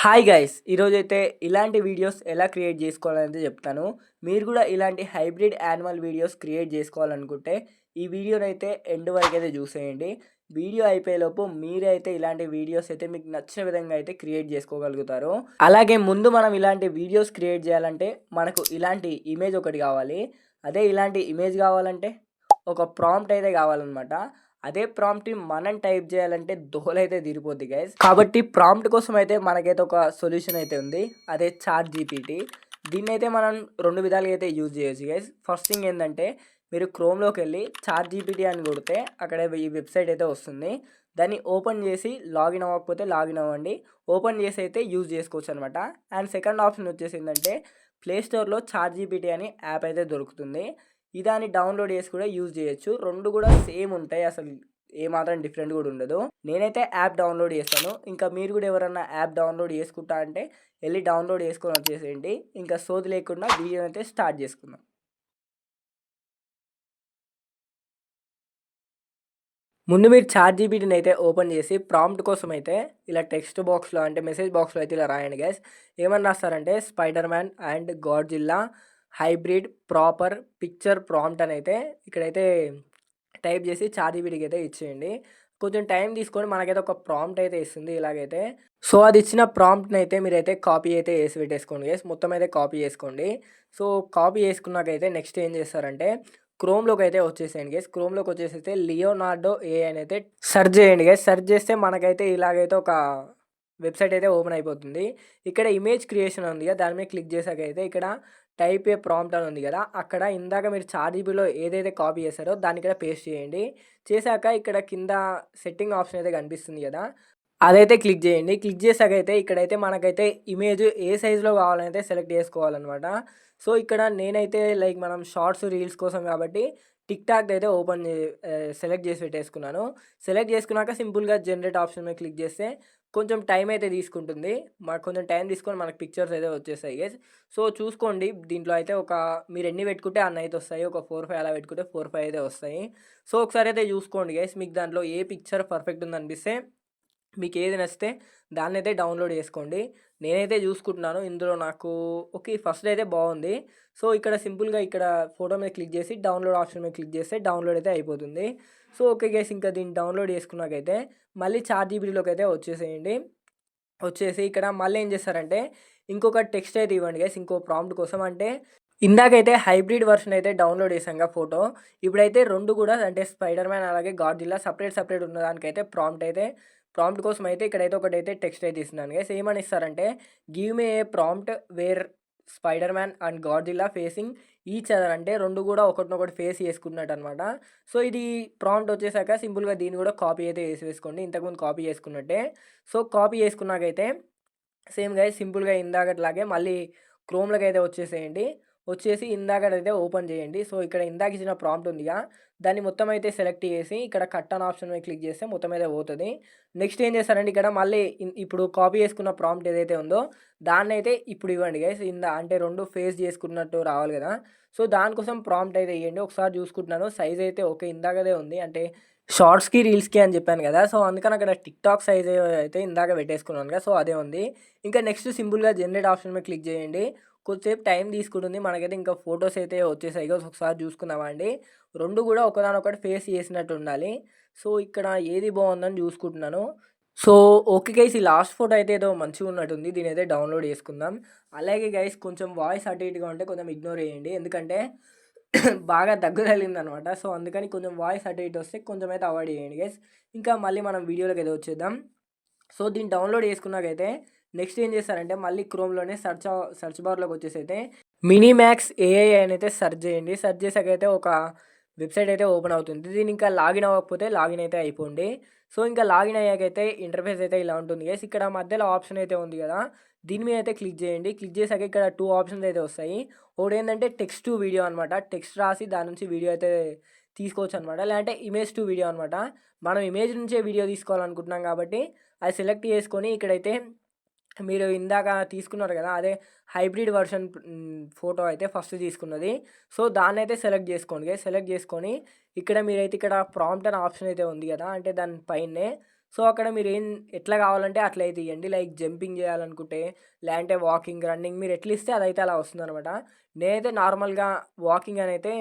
Hi guys! ఈరోజైతే ఇలాంటి videos ఎలా క్రియేట్ చేసుకోవాలనేది చెప్తాను. మీరు కూడా ఇలాంటి హైబ్రిడ్ యానిమల్ వీడియోస్ క్రియేట్ చేసుకోవాలనుకుంటే ఈ వీడియోనైతే ఎండ్ వరకైతే చూసేయండి. వీడియో అయిపోయేలోపు మీరైతే ఇలాంటి వీడియోస్ అయితే మీకు నచ్చిన విధంగా అయితే క్రియేట్ చేసుకోగలుగుతారు. అలాగే ముందు మనం ఇలాంటి వీడియోస్ క్రియేట్ చేయాలంటే మనకు ఇలాంటి ఇమేజ్ ఒకటి కావాలి. అదే ఇలాంటి ఇమేజ్ కావాలంటే ఒక ప్రాంప్ట్ అయితే కావాలన్నమాట. అదే ప్రాంప్ట్‌ని మనం టైప్ చేయాలంటే దోలైతే తీరిపోద్ది గైస్. కాబట్టి ప్రాంప్ట్ కోసం అయితే మనకైతే ఒక సొల్యూషన్ అయితే ఉంది. అదే చాట్ జీపీటీ. దీన్నైతే మనం 2 విధాలుగా అయితే యూజ్ చేయొచ్చు గైస్. ఫస్ట్ థింగ్ ఏందంటే మీరు క్రోమ్‌లోకెళ్ళి చాట్ జీపీటీ అని కొడితే అక్కడ ఈ వెబ్‌సైట్ అయితే వస్తుంది. దాన్ని ఓపెన్ చేసి లాగిన్ అవ్వకపోతే లాగిన్ అవ్వండి. ఓపెన్ చేసి అయితే యూజ్ చేసుకోవచ్చనమాట. అండ్ సెకండ్ ఆప్షన్ వచ్చేసి ఏందంటే ప్లే స్టోర్‌లో చాట్ జీపీటీ అని యాప్ అయితే దొరుకుతుంది. దాన్ని డౌన్లోడ్ చేసి కూడా యూజ్ చేయొచ్చు. 2 కూడా సేమ్ ఉంటాయి. అసలు ఏమాత్రం డిఫరెంట్ కూడా ఉండదు. నేనైతే యాప్ డౌన్లోడ్ చేశాను. ఇంకా మీరు కూడా ఎవరన్నా యాప్ డౌన్లోడ్ చేసుకుంటా అంటే వెళ్ళి డౌన్లోడ్ చేసుకొని వచ్చేసేయండి. ఇంకా సోది లేకుండా వీడియో అయితే స్టార్ట్ చేసుకుందాం. ముందు మీరు చాట్ జీపీటీని అయితే ఓపెన్ చేసి ప్రాంప్ట్ కోసం అయితే ఇలా టెక్స్ట్ బాక్స్లో అంటే మెసేజ్ బాక్స్లో అయితే ఇలా రాయండి గైస్. ఏమని రాస్తారంటే Spider man and Godzilla hybrid proper picture prompt అని అయితే ఇక్కడైతే టైప్ చేసి చాట్ జీపీటీకి అయితే ఇచ్చేయండి. కొంచెం టైం తీసుకొని మనకైతే ఒక ప్రాంప్ట్ అయితే ఇస్తుంది ఇలాగైతే. సో అది ఇచ్చిన ప్రాంప్ట్ని అయితే మీరైతే కాపీ అయితే వేసి పెట్టేసుకోండి గైస్. మొత్తం అయితే కాపీ చేసుకోండి. సో కాపీ చేసుకున్నాకైతే నెక్స్ట్ ఏం చేస్తారంటే క్రోమ్లోకి అయితే వచ్చేసేయండి గైస్. క్రోమ్లోకి వచ్చేసైతే లియోనార్డో ఏఐ అని అయితే సెర్చ్ చేయండి గైస్. సెర్చ్ చేస్తే మనకైతే ఇలాగైతే ఒక వెబ్సైట్ అయితే ఓపెన్ అయిపోతుంది. ఇక్కడ ఇమేజ్ క్రియేషన్ ఉంది కదా, దాని మీద క్లిక్ చేసాకైతే ఇక్కడ టైప్ ఏ ప్రాంప్ట్ అని ఉంది కదా, అక్కడ ఇందాక మీరు చాట్ జీపీటీలో ఏదైతే కాపీ చేశారో దాన్ని ఇక్కడ పేస్ట్ చేయండి. చేశాక ఇక్కడ కింద సెట్టింగ్ ఆప్షన్ అయితే కనిపిస్తుంది కదా, అదైతే క్లిక్ చేయండి. క్లిక్ చేసాకైతే ఇక్కడైతే మనకైతే ఇమేజ్ ఏ సైజులో కావాలనైతే సెలెక్ట్ చేసుకోవాలన్నమాట. సో ఇక్కడ నేనైతే లైక్ మనం షార్ట్స్ రీల్స్ కోసం కాబట్టి టిక్ టాక్ అయితే సెలెక్ట్ చేసి పెట్టేసుకున్నాను. సెలెక్ట్ చేసుకున్నాక సింపుల్గా జనరేట్ ఆప్షన్ మీద క్లిక్ చేస్తే కొంచెం టైం అయితే తీసుకుంటుంది. మాకు కొంచెం టైం తీసుకొని మనకు పిక్చర్స్ అయితే వచ్చేస్తాయి గైస్. సో చూసుకోండి, దీంట్లో అయితే మీరు ఎన్ని పెట్టుకుంటే అన్ని అయితే వస్తాయి. ఒక 4, 5 అలా పెట్టుకుంటే 4, 5 అయితే వస్తాయి. సో ఒకసారి అయితే చూసుకోండి గైస్, మీకు దాంట్లో ఏ పిక్చర్ పర్ఫెక్ట్ ఉందనిపిస్తే మీకు ఏది నచ్చితే దాన్ని అయితే డౌన్లోడ్ చేసుకోండి. నేనైతే చూసుకుంటున్నాను ఇందులో నాకు ఓకే ఫస్ట్ అయితే బాగుంది. సో ఇక్కడ సింపుల్గా ఇక్కడ ఫోటో మీద క్లిక్ చేసి డౌన్లోడ్ ఆప్షన్ మీద క్లిక్ చేస్తే డౌన్లోడ్ అయితే అయిపోతుంది. సో ఓకే గైస్, ఇంకా దీన్ని డౌన్లోడ్ చేసుకున్నాకైతే మళ్ళీ చాట్ జీపీటీలోకి అయితే వచ్చేసేయండి. వచ్చేసి ఇక్కడ మళ్ళీ ఏం చేస్తారంటే ఇంకొక టెక్స్ట్ అయితే ఇవ్వండి గైస్, ఇంకో ప్రాంప్ట్ కోసం. అంటే ఇందాకైతే హైబ్రిడ్ వర్షన్ అయితే డౌన్లోడ్ చేసాంగా ఫోటో, ఇప్పుడైతే 2 కూడా అంటే స్పైడర్ మ్యాన్ అలాగే గాడ్జిల్లా సపరేట్ ఉన్నదానికైతే ప్రాంప్ట్ కోసం అయితే ఇక్కడైతే ఒకటైతే టెక్స్ట్ అయితే ఇస్తున్నాను గైస్. ఏమని ఇస్తారంటే give me a prompt where spider man and Godzilla facing each other, అంటే 2 కూడా ఒకటినొకటి ఫేస్ చేసుకున్నట్టు అనమాట. సో ఇది ప్రాంప్ట్ వచ్చేసాక సింపుల్గా దీన్ని కూడా కాపీ అయితే వేసుకోండి, ఇంతకుముందు కాపీ చేసుకున్నట్టే. సో కాపీ చేసుకున్నాకైతే సేమ్ గైస్ సింపుల్గా ఇందాకట్లాగే మళ్ళీ క్రోమ్లోకి అయితే వచ్చేసేయండి. వచ్చేసి ఇందాకటైతే ఓపెన్ చేయండి. సో ఇక్కడ ఇందాక ఇచ్చిన ప్రాంప్ట్ ఉందిగా, దాన్ని మొత్తం అయితే సెలెక్ట్ చేసి ఇక్కడ కట్ అన్ ఆప్షన్ మీద క్లిక్ చేస్తే మొత్తం అయితే పోతుంది. నెక్స్ట్ ఏం చేస్తారంటే ఇక్కడ మళ్ళీ ఇప్పుడు కాపీ చేసుకున్న ప్రాంప్ట్ ఏదైతే ఉందో దాన్ని అయితే ఇప్పుడు ఇవ్వండి గైస్. అంటే 2 ఫేస్ చేసుకున్నట్టు రావాలి కదా. సో దానికోసం ప్రాంప్ట్ అయితే ఇవ్వండి. ఒకసారి చూసుకుంటున్నాను సైజ్ అయితే ఓకే ఇందాకదే ఉంది, అంటే షార్ట్స్కి రీల్స్కి అని చెప్పాను కదా. సో అందుకని అక్కడ టిక్ టాక్ సైజ్ అయితే ఇందాక పెట్టేసుకున్నాను కదా, సో అదే ఉంది. ఇంకా నెక్స్ట్ సింపుల్గా జనరేట్ ఆప్షన్ మీద క్లిక్ చేయండి. కొద్దిసేపు టైం తీసుకుంటుంది, మనకైతే ఇంకా ఫొటోస్ అయితే వచ్చేసాయి కదా, ఒకసారి చూసుకుందామా అండి. 2 కూడా ఒకదానొకటి ఫేస్ చేసినట్టు ఉండాలి. సో ఇక్కడ ఏది బాగుందని చూసుకుంటున్నాను. సో ఓకే గైస్, ఈ లాస్ట్ ఫోటో అయితే ఏదో మంచిగా ఉన్నట్టుంది, దీని అయితే డౌన్లోడ్ చేసుకుందాం. అలాగే గైస్ కొంచెం వాయిస్ అటు ఇటుగా ఉంటే కొంచెం ఇగ్నోర్ చేయండి, ఎందుకంటే బాగా దగ్గు తగిలిందనమాట. సో అందుకని కొంచెం వాయిస్ అటు ఇటు వస్తే కొంచెం అయితే అవాయిడ్ చేయండి గైస్. ఇంకా మళ్ళీ మనం వీడియోలోకి అయితే వచ్చేద్దాం. సో దీన్ని డౌన్లోడ్ చేసుకున్నాకైతే నెక్స్ట్ ఏం చేస్తారంటే మళ్ళీ క్రోమ్లోనే సెర్చ్ బార్లోకి వచ్చేసి అయితే మినీమాక్స్ ఏఐ అని అయితే సెర్చ్ చేయండి. సెర్చ్ చేసాకైతే ఒక వెబ్సైట్ అయితే ఓపెన్ అవుతుంది. దీన్ని ఇంకా లాగిన్ అవ్వకపోతే లాగిన్ అయితే అయిపోండి. సో ఇంకా లాగిన్ అయ్యాకైతే ఇంటర్ఫేస్ అయితే ఇలా ఉంటుంది గైస్. ఇక్కడ మధ్యలో ఆప్షన్ అయితే ఉంది కదా, దీని మీద అయితే క్లిక్ చేయండి. క్లిక్ చేశాక ఇక్కడ 2 ఆప్షన్స్ అయితే వస్తాయి. ఒకటి ఏంటంటే టెక్స్ట్ టు వీడియో అనమాట, టెక్స్ట్ రాసి దాని నుంచి వీడియో అయితే తీసుకోవచ్చు అనమాట. లేదంటే ఇమేజ్ టు వీడియో అనమాట, మనం ఇమేజ్ నుంచే వీడియో తీసుకోవాలనుకుంటున్నాం కాబట్టి అది సెలెక్ట్ చేసుకొని ఇక్కడైతే మీరు ఇందాక తీసుకున్నారు కదా, అదే హైబ్రిడ్ వర్షన్ ఫోటో అయితే ఫస్ట్ తీసుకున్నది. సో దాన్ని అయితే సెలెక్ట్ చేసుకోండి. సెలెక్ట్ చేసుకొని ఇక్కడ మీరైతే ఇక్కడ ప్రాంప్ట్ అనే ఆప్షన్ అయితే ఉంది కదా, అంటే దాని పైనే సో అక్కడ మీరు ఎట్లా కావాలంటే అట్లా అయితే ఇవ్వండి. లైక్ జంపింగ్ చేయాలనుకుంటే, లేదంటే వాకింగ్, రన్నింగ్ మీరు ఎట్లా ఇస్తే అదైతే అలా వస్తుందనమాట. నేనైతే నార్మల్‌గా వాకింగ్ అని అయితే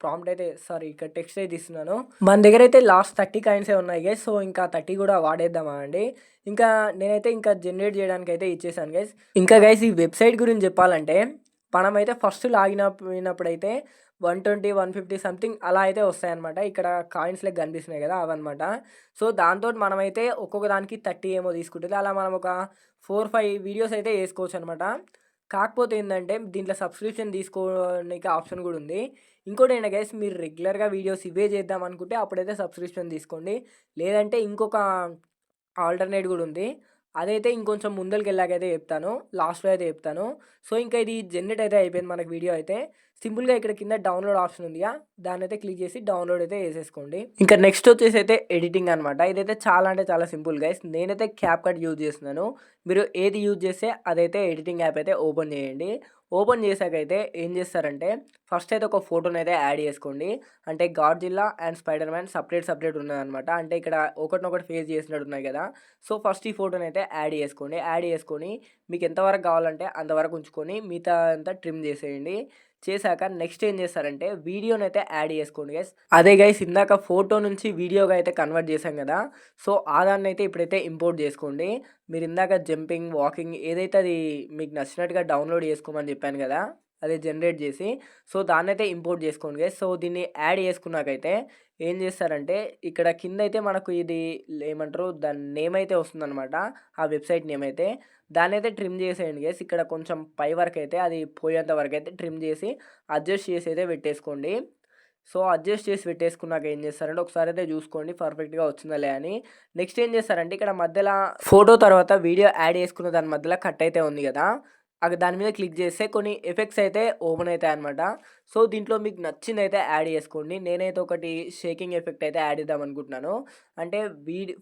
ప్రాంప్ట్ అయితే ఇక్కడ టెక్స్ట్ అయితే ఇస్తున్నాను. మన దగ్గర అయితే లాస్ట్ 30 కాయిన్సే ఉన్నాయి గైస్. సో ఇంకా 30 కూడా వాడేద్దామా అండి. ఇంకా నేనైతే ఇంకా జనరేట్ చేయడానికి అయితే ఇచ్చేసాను గైస్. ఇంకా గైస్ ఈ వెబ్సైట్ గురించి చెప్పాలంటే మనమైతే ఫస్ట్ లాగిన్ అయినప్పుడైతే 120, 150 సంథింగ్ అలా అయితే వస్తాయన్నమాట. ఇక్కడ కాయిన్స్ లెక్క కనిపిస్తున్నాయి కదా అవన్నమాట. సో దాంతోటి మనమైతే ఒక్కొక్క దానికి 30 ఏమో తీసుకుంటుంది. అలా మనం ఒక 4, 5 వీడియోస్ అయితే వేసుకోవచ్చు అనమాట. కాకపోతే ఏంటంటే దీంట్లో సబ్స్క్రిప్షన్ తీసుకోవడానికి ఆప్షన్ కూడా ఉంది. ఇంకోటి ఏంటంటే గైస్ మీరు రెగ్యులర్గా వీడియోస్ ఇవే చేద్దాం అనుకుంటే అప్పుడైతే సబ్స్క్రిప్షన్ తీసుకోండి. లేదంటే ఇంకొక ఆల్టర్నేట్ కూడా ఉంది. అదైతే ఇంకొంచెం ముందలకెళ్ళాకైతే చెప్తాను. లాస్ట్‌లో అయితే చెప్తాను. సో ఇంకా ఇది జనరేట్ అయితే అయిపోయింది మనకి వీడియో అయితే. సింపుల్‌గా ఇక్కడ కింద డౌన్లోడ్ ఆప్షన్ ఉందిగా, దాన్నైతే క్లిక్ చేసి డౌన్లోడ్ అయితే చేసేసుకోండి. ఇంకా నెక్స్ట్ వచ్చేసి అయితే ఎడిటింగ్ అనమాట. ఇదైతే చాలా అంటే చాలా సింపుల్ గైస్. నేనైతే క్యాప్‌కట్ యూజ్ చేస్తున్నాను. మీరు ఏది యూజ్ చేస్తే అదైతే ఎడిటింగ్ యాప్ అయితే ఓపెన్ చేయండి. ఓపెన్ చేశాకైతే ఏం చేస్తారంటే ఫస్ట్ అయితే ఒక ఫోటోని అయితే యాడ్ చేసుకోండి. అంటే Godzilla and Spider Man separate ఉన్నదనమాట. అంటే ఇక్కడ ఒకటినొకటి ఫేస్ చేసినట్టు ఉన్నాయి కదా. సో ఫస్ట్ ఈ ఫోటోని అయితే యాడ్ చేసుకోండి. యాడ్ చేసుకొని మీకు ఎంతవరకు కావాలంటే అంతవరకు ఉంచుకొని మిగతా అంతా ట్రిమ్ చేసేయండి. చేశాక నెక్స్ట్ ఏం చేస్తారంటే వీడియోని అయితే యాడ్ చేసుకోండి గైస్. అదే గైస్ ఇందాక ఫోటో నుంచి వీడియోగా అయితే కన్వర్ట్ చేశాం కదా. సో ఆ దాన్ని అయితే ఇప్పుడైతే ఇంపోర్ట్ చేసుకోండి. మీరు ఇందాక జంపింగ్, వాకింగ్ ఏదైతే అది మీకు నచ్చినట్టుగా డౌన్లోడ్ చేసుకోమని చెప్పాను కదా, అదే జనరేట్ చేసి సో దాన్నైతే ఇంపోర్ట్ చేసుకోండి గైస్. సో దీన్ని యాడ్ చేసుకున్నాకైతే ఏం చేస్తారంటే ఇక్కడ కింద అయితే మనకు ఇది ఏమంటారు దాని నేమ్ అయితే వస్తుందన్నమాట. ఆ వెబ్సైట్ నేమ్ అయితే దాన్ని అయితే ట్రిమ్ చేసేయండి గైస్. ఇక్కడ కొంచెం పై వరకు అయితే అది పోయేంత వరకు అయితే ట్రిమ్ చేసి అడ్జస్ట్ చేసి అయితే పెట్టేసుకోండి. సో అడ్జస్ట్ చేసి పెట్టేసుకున్నాక ఏం చేస్తారంటే ఒకసారి అయితే చూసుకోండి పర్ఫెక్ట్గా వచ్చిందా అని. నెక్స్ట్ ఏం చేస్తారంటే ఇక్కడ మధ్యలో ఫోటో తర్వాత వీడియో యాడ్ చేసుకున్న దాని మధ్యలో కట్ అయితే ఉంది కదా, అది దాని మీద క్లిక్ చేస్తే కొన్ని ఎఫెక్ట్స్ అయితే ఓపెన్ అవుతాయి అనమాట. సో దీంట్లో మీకు నచ్చింది అయితే యాడ్ చేసుకోండి. నేనైతే ఒకటి షేకింగ్ ఎఫెక్ట్ అయితే యాడ్ చేద్దాం అనుకుంటున్నాను. అంటే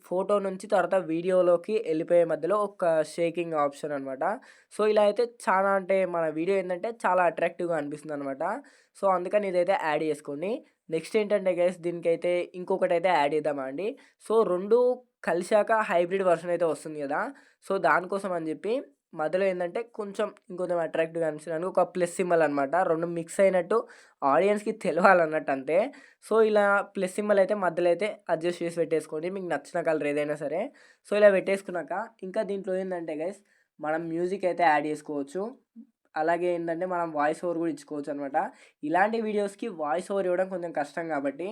ఫోటో నుంచి తర్వాత వీడియోలోకి వెళ్ళిపోయే మధ్యలో ఒక షేకింగ్ ఆప్షన్ అనమాట. సో ఇలా అయితే చాలా అంటే మన వీడియో ఏంటంటే చాలా అట్రాక్టివ్గా అనిపిస్తుంది అనమాట. సో అందుకని ఇదైతే యాడ్ చేసుకోండి. నెక్స్ట్ ఏంటంటే గైస్ దీనికైతే ఇంకొకటి అయితే యాడ్ చేద్దామా అండి. సో రెండు కలిశాక హైబ్రిడ్ వర్షన్ అయితే వస్తుంది కదా. సో దానికోసం అని చెప్పి మధ్యలో ఏంటంటే ఇంకొంచెం అట్రాక్టివ్గా అనిపించడానికి ఒక ప్లస్ సింబల్ అనమాట. రెండు మిక్స్ అయినట్టు ఆడియన్స్కి తెలవాలన్నట్టు అంతే. సో ఇలా ప్లస్ సింబల్ అయితే మధ్యలో అయితే అడ్జస్ట్ చేసి పెట్టేసుకోండి మీకు నచ్చిన కలర్ ఏదైనా సరే. సో ఇలా పెట్టేసుకున్నాక ఇంకా దీంట్లో ఏంటంటే గైస్ మనం మ్యూజిక్ అయితే యాడ్ చేసుకోవచ్చు. అలాగే ఏంటంటే మనం వాయిస్ ఓవర్ కూడా ఇచ్చుకోవచ్చు అనమాట. ఇలాంటి వీడియోస్కి వాయిస్ ఓవర్ ఇవ్వడం కొంచెం కష్టం కాబట్టి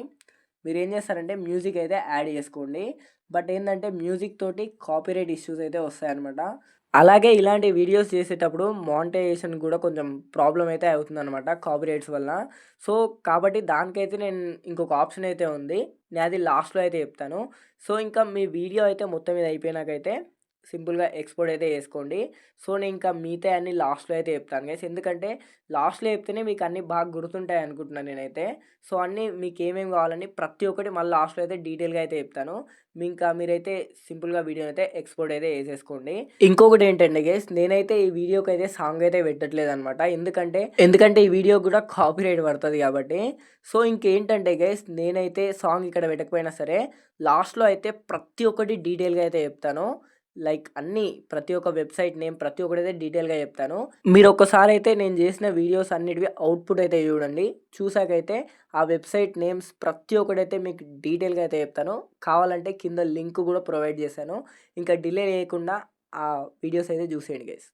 మీరు ఏం చేస్తారంటే మ్యూజిక్ అయితే యాడ్ చేసుకోండి. బట్ ఏంటంటే మ్యూజిక్ తోటి కాపీరైట్ ఇష్యూస్ అయితే వస్తాయన్నమాట. అలాగే ఇలాంటి వీడియోస్ చేసేటప్పుడు మానిటైజేషన్ కూడా కొంచెం ప్రాబ్లం అయితే అవుతుందన్నమాట కాపీరైట్స్ వల్ల. సో కాబట్టి దానికైతే నేను ఇంకొక ఆప్షన్ అయితే ఉంది. నేను అది లాస్ట్‌లో అయితే చెప్తాను. సో ఇంకా మీ వీడియో అయితే మొత్తం మీద అయిపోయినాకైతే సింపుల్‌గా ఎక్స్‌పోర్ట్ అయితే చేసుకోండి. సో నేను ఇంకా మిగతాయి అన్నీ లాస్ట్‌లో అయితే చెప్తాను గైస్. ఎందుకంటే లాస్ట్‌లో చెప్తేనే మీకు అన్నీ బాగా గుర్తుంటాయి అనుకుంటున్నాను నేనైతే. సో అన్నీ మీకు ఏమేమి కావాలని ప్రతి ఒక్కటి మళ్ళీ లాస్ట్‌లో అయితే డీటెయిల్‌గా అయితే చెప్తాను. మీరైతే సింపుల్‌గా వీడియోని అయితే ఎక్స్‌పోర్ట్ అయితే చేసేసుకోండి. ఇంకొకటి ఏంటంటే గైస్ నేనైతే ఈ వీడియోకి అయితే సాంగ్ అయితే పెట్టట్లేదనమాట. ఎందుకంటే ఈ వీడియో కూడా కాపీరైట్ పడుతుంది కాబట్టి. సో ఇంకేంటంటే గైస్ నేనైతే సాంగ్ ఇక్కడ పెట్టకపోయినా సరే లాస్ట్‌లో అయితే ప్రతి ఒక్కటి డీటెయిల్‌గా అయితే చెప్తాను. లైక్ అన్నీ ప్రతి ఒక్క వెబ్సైట్ నేమ్ ప్రతి ఒక్కటైతే డీటెయిల్‌గా చెప్తాను. మీరు ఒక్కసారి అయితే నేను చేసిన వీడియోస్ అన్నిటివి అవుట్‌పుట్ అయితే చూడండి. చూసాకైతే ఆ వెబ్సైట్ నేమ్స్ ప్రతి ఒక్కటైతే మీకు డీటెయిల్‌గా అయితే చెప్తాను. కావాలంటే కింద లింక్ కూడా ప్రొవైడ్ చేశాను. ఇంకా డిలే చేయకుండా ఆ వీడియోస్ అయితే చూసేయండి గైస్.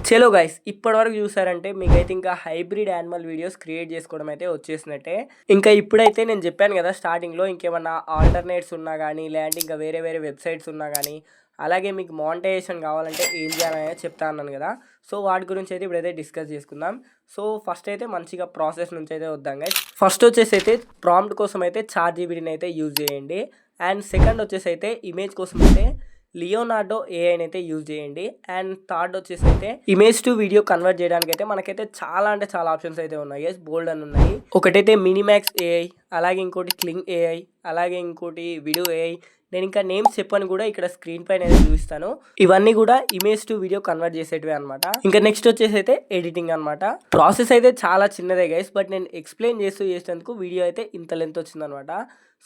చలో గైస్ ఇప్పటివరకు చూసారంటే మీకైతే ఇంకా హైబ్రిడ్ యానిమల్ వీడియోస్ క్రియేట్ చేసుకోవడం అయితే వచ్చేసినట్టే. ఇంకా ఇప్పుడైతే నేను చెప్పాను కదా స్టార్టింగ్లో ఇంకేమన్నా ఆల్టర్నేట్స్ ఉన్నా కానీ లేదంటే ఇంకా వేరే వెబ్సైట్స్ ఉన్నా కానీ అలాగే మీకు మానిటైజేషన్ కావాలంటే ఏం చేయాలనేది చెప్తా అన్నాను కదా. సో వాటి గురించి అయితే ఇప్పుడైతే డిస్కస్ చేసుకుందాం. సో ఫస్ట్ అయితే మంచిగా ప్రాసెస్ నుంచి అయితే వద్దాం గైస్. ఫస్ట్ వచ్చేసి అయితే ప్రాంప్ట్ కోసం అయితే చాట్‌జీపీటీని అయితే యూజ్ చేయండి. అండ్ సెకండ్ వచ్చేసి అయితే ఇమేజ్ కోసం అయితే లియోనార్డో ఏఐని అయితే యూజ్ చేయండి. అండ్ థర్డ్ వచ్చేసి అయితే ఇమేజ్ టు వీడియో కన్వర్ట్ చేయడానికి అయితే మనకైతే చాలా అంటే చాలా ఆప్షన్స్ అయితే ఉన్నాయి గైస్, బోల్డ్ అని ఉన్నాయి. ఒకటైతే మినిమాక్స్ ఏఐ, అలాగే ఇంకోటి క్లింగ్ ఏఐ, అలాగే ఇంకోటి వీడియో ఏఐ. నేను ఇంకా నేమ్స్ చెప్పని కూడా ఇక్కడ స్క్రీన్ పైన అయితే చూపిస్తాను. ఇవన్నీ కూడా ఇమేజ్ టు వీడియో కన్వర్ట్ చేసేటివి అనమాట. ఇంకా నెక్స్ట్ వచ్చేసి అయితే ఎడిటింగ్ అనమాట. ప్రాసెస్ అయితే చాలా చిన్నదే గైస్, బట్ నేను ఎక్స్ప్లెయిన్ చేసేందుకు వీడియో అయితే ఇంత లెంత్ వచ్చిందనమాట.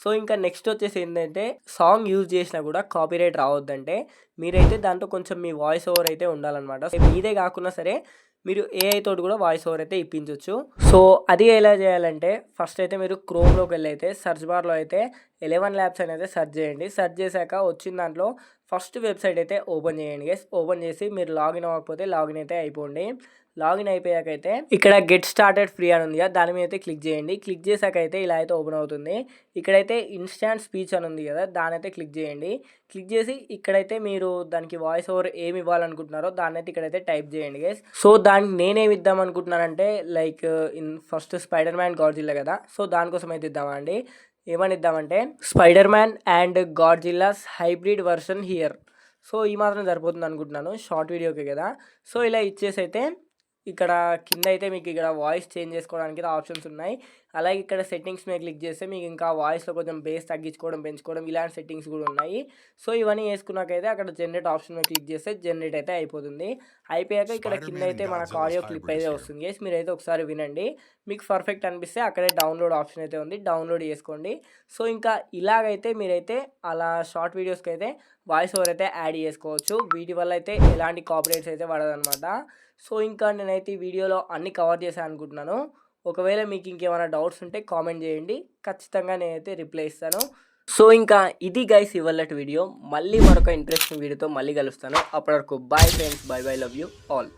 సో ఇంకా నెక్స్ట్ వచ్చేసి ఏంటంటే సాంగ్ యూజ్ చేసినా కూడా కాపీరైట్ రావద్దంటే మీరైతే దాంట్లో కొంచెం మీ వాయిస్ ఓవర్ అయితే ఉండాలన్నమాట. మీదే కాకుండా సరే మీరు ఏఐ తోటి కూడా వాయిస్ ఓవర్ అయితే ఇప్పించవచ్చు. సో అది ఎలా చేయాలంటే ఫస్ట్ అయితే మీరు క్రోమ్లోకి వెళ్ళి అయితే సెర్చ్ బార్లో అయితే 11 ల్యాబ్స్ అనేది సెర్చ్ చేయండి. సెర్చ్ చేశాక వచ్చిన దాంట్లో ఫస్ట్ వెబ్సైట్ అయితే ఓపెన్ చేయండి గైస్. ఓపెన్ చేసి మీరు లాగిన్ అవ్వకపోతే లాగిన్ అయితే అయిపోండి. లాగిన్ అయిపోయాక అయితే ఇక్కడ గెట్ స్టార్టెడ్ ఫ్రీ అని ఉంది కదా, దాని మీద అయితే క్లిక్ చేయండి. క్లిక్ చేశాక అయితే ఇలా అయితే ఓపెన్ అవుతుంది. ఇక్కడైతే ఇన్స్టాంట్ స్పీచ్ అని ఉంది కదా, దాని అయితే క్లిక్ చేయండి. క్లిక్ చేసి ఇక్కడైతే మీరు దానికి వాయిస్ ఓవర్ ఏమి ఇవ్వాలనుకుంటున్నారో దాన్ని అయితే ఇక్కడైతే టైప్ చేయండి గైస్. సో దానికి నేనేమి ఇద్దాం అనుకుంటున్నానంటే like first Spider Man Godzilla కదా, సో దానికోసం అయితే ఇద్దామండి. ఏమని ఇద్దామంటే Spider man and Godzilla's hybrid version here. So ఈ మాత్రం సరిపోతుంది అనుకుంటున్నాను, షార్ట్ వీడియోకే కదా. సో ఇలా ఇచ్చేసి అయితే ఇక్కడ కింద అయితే మీకు ఇక్కడ వాయిస్ చేంజ్ చేసుకోవడానికి ఆప్షన్స్ ఉన్నాయి. అలాగే ఇక్కడ సెట్టింగ్స్ మీద క్లిక్ చేస్తే మీకు ఇంకా వాయిస్లో కొంచెం బేస్ తగ్గించుకోవడం పెంచుకోవడం ఇలాంటి సెట్టింగ్స్ కూడా ఉన్నాయి. సో ఇవన్నీ వేసుకున్నాకైతే అక్కడ జనరేట్ ఆప్షన్ మీద క్లిక్ చేస్తే జనరేట్ అయితే అయిపోతుంది. అయిపోయాక ఇక్కడ కింద అయితే మనకు ఆడియో క్లిప్ అయితే వస్తుంది. మీరైతే ఒకసారి వినండి, మీకు పర్ఫెక్ట్ అనిపిస్తే అక్కడే డౌన్లోడ్ ఆప్షన్ అయితే ఉంది, డౌన్లోడ్ చేసుకోండి. సో ఇంకా ఇలాగైతే మీరైతే అలా షార్ట్ వీడియోస్కి అయితే వాయిస్ ఓవర్ అయితే యాడ్ చేసుకోవచ్చు. వీటి వల్ల అయితే ఎలాంటి కాపీరైట్స్ అయితే పడదనమాట. సో ఇంకా నేనైతే ఈ వీడియోలో అన్ని కవర్ చేశాను అనుకుంటున్నాను. ఒకవేళ మీకు ఇంకేమైనా డౌట్స్ ఉంటే కామెంట్ చేయండి, ఖచ్చితంగా నేనైతే రిప్లై ఇస్తాను. సో ఇంకా ఇది గైస్ ఇవాళటి వీడియో. మళ్ళీ మరొక ఇంట్రెస్టింగ్ వీడియోతో మళ్ళీ కలుస్తాను. అప్పటి వరకు bye friends, bye bye, love you all.